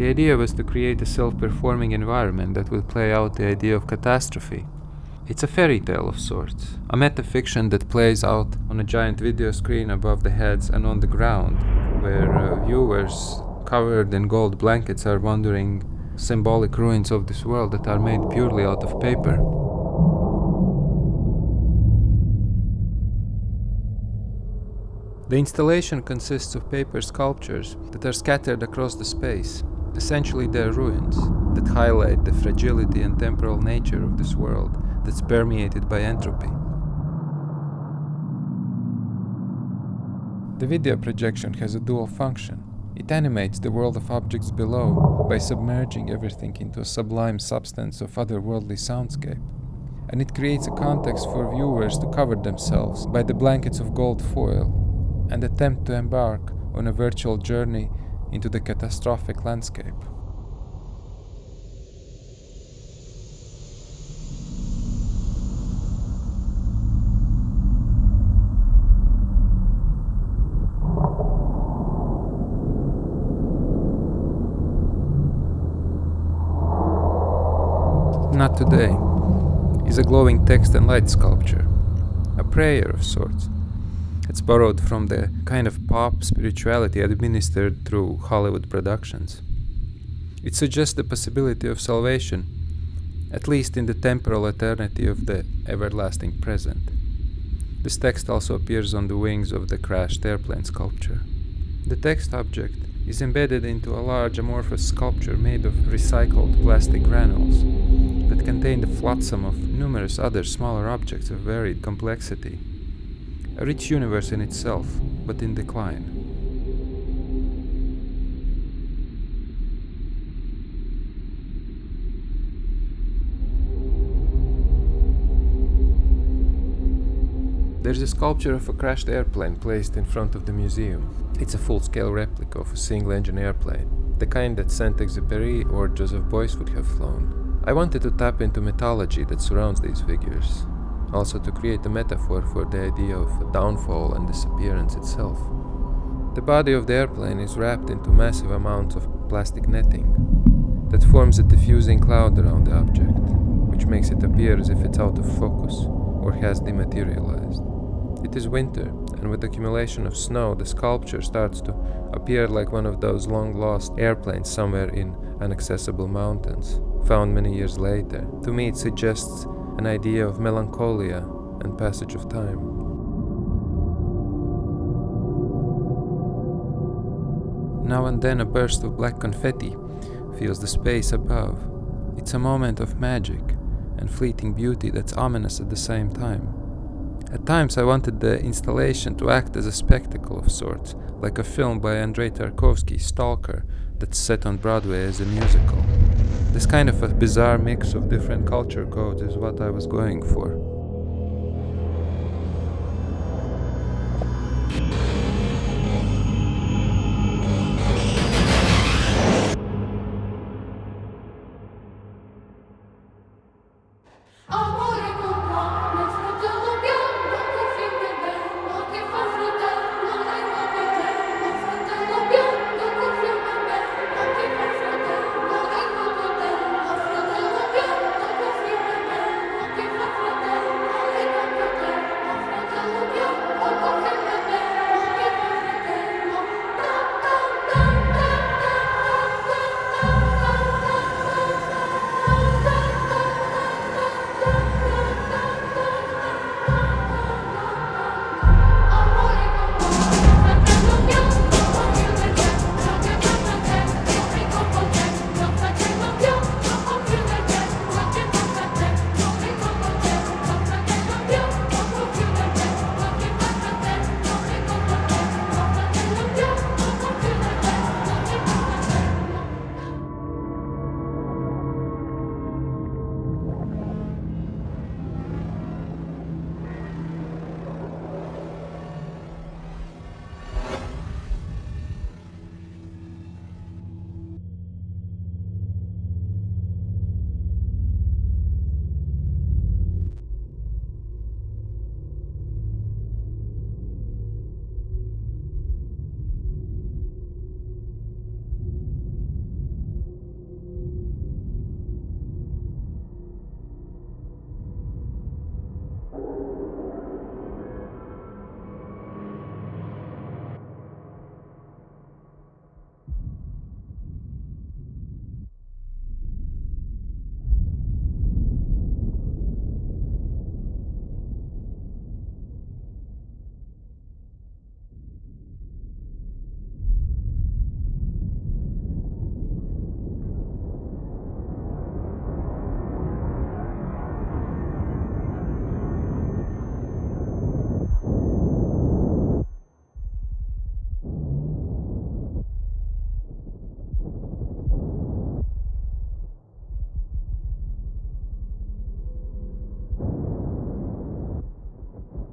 The idea was to create a self-performing environment that would play out the idea of catastrophe. It's a fairy tale of sorts, a metafiction that plays out on a giant video screen above the heads and on the ground, where viewers covered in gold blankets are wandering symbolic ruins of this world that are made purely out of paper. The installation consists of paper sculptures that are scattered across the space. Essentially, they're ruins that highlight the fragility and temporal nature of this world that's permeated by entropy. The video projection has a dual function. It animates the world of objects below by submerging everything into a sublime substance of otherworldly soundscape. And it creates a context for viewers to cover themselves by the blankets of gold foil and attempt to embark on a virtual journey into the catastrophic landscape. Not Today is a glowing text and light sculpture, a prayer of sorts. It's borrowed from the kind of pop spirituality administered through Hollywood productions. It suggests the possibility of salvation, at least in the temporal eternity of the everlasting present. This text also appears on the wings of the crashed airplane sculpture. The text object is embedded into a large amorphous sculpture made of recycled plastic granules that contain the flotsam of numerous other smaller objects of varied complexity. A rich universe in itself, but in decline. There's a sculpture of a crashed airplane placed in front of the museum. It's a full-scale replica of a single-engine airplane, the kind that Saint-Exupéry or Joseph Beuys would have flown. I wanted to tap into mythology that surrounds these figures, also to create a metaphor for the idea of downfall and disappearance itself. The body of the airplane is wrapped into massive amounts of plastic netting that forms a diffusing cloud around the object, which makes it appear as if it's out of focus or has dematerialized. It is winter, and with the accumulation of snow, the sculpture starts to appear like one of those long-lost airplanes somewhere in inaccessible mountains, found many years later. To me, it suggests an idea of melancholia and passage of time. Now and then a burst of black confetti fills the space above. It's a moment of magic and fleeting beauty that's ominous at the same time. At times I wanted the installation to act as a spectacle of sorts, like a film by Andrei Tarkovsky's Stalker that's set on Broadway as a musical. This kind of a bizarre mix of different culture codes is what I was going for.